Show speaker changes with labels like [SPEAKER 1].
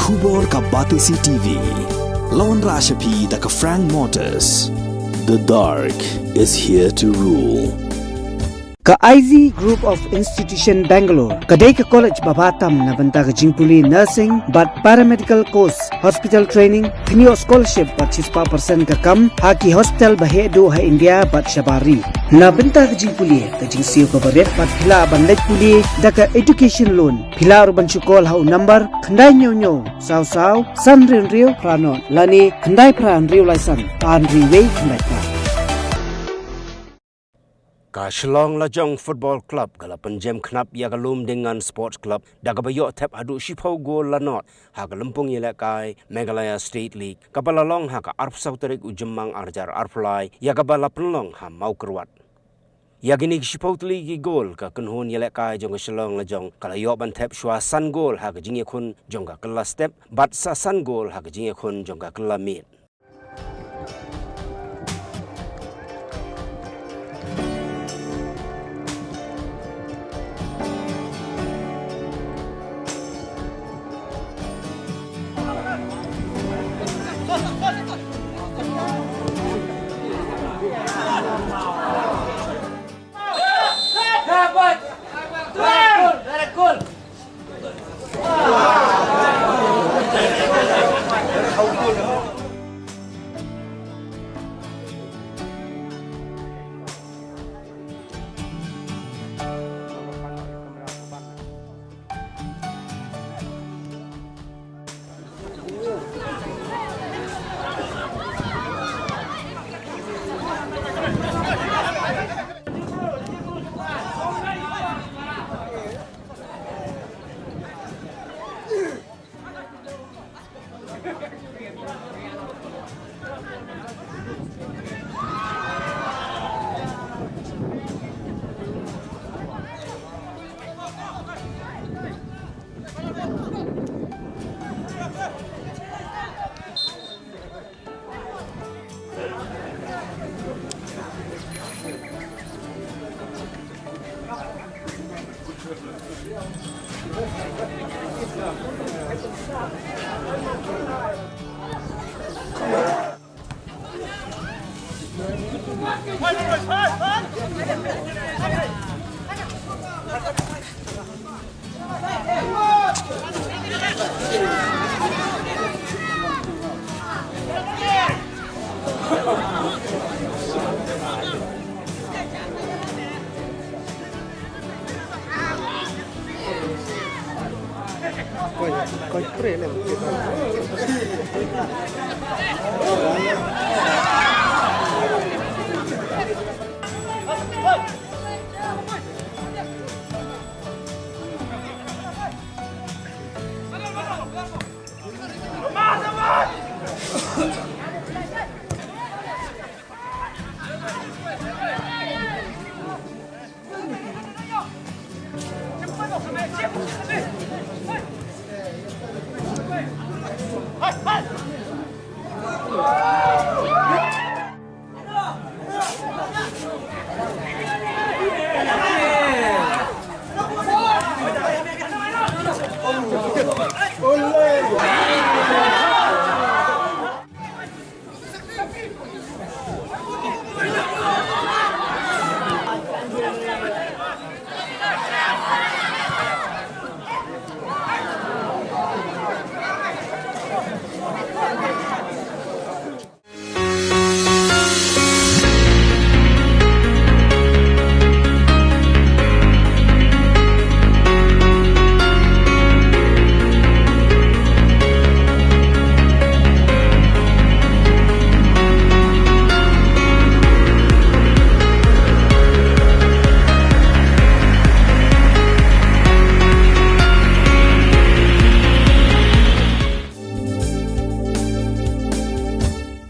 [SPEAKER 1] Khubor ka Batisi TV. Lawan Rashapi da ka Frank Motors. The dark is here to rule.
[SPEAKER 2] Ka IZ Group of Institution Bangalore, kadai ka college babatam na banta ka jingpuli nursing but paramedical course, hospital training, thinio scholarship but 6% ka kam, haki hospital bahedo ha India but shabari. Na banta ka jingpuli, ka jingsiyo ka baret but pila bandaj puli, da ka education loan, pila urban chukol hau number, khandai nyo, saw, san rin pranon, lani khandai pran riu laisan, an riway khandai pran.
[SPEAKER 3] Ka Shillong Lajong Football Club kala Pynbam knap ya ka Lumdiengngan Sports Club daga bayo tap adu shipau gol lanot ha ka lempung yele kai Meghalaya State League ka balalong ha ka arp sauterik ujemang arjar arplai ya ka balapnlong ha mau kerwat ya gini shipau tli gi gol ka kunhun yele kai jong Shillong Lajong kala yo ban tap shwa san gol ha ka jinge khun jong ka kala step bat sa san gol ha ka jinge khun jong ka kala mit.
[SPEAKER 2] Coi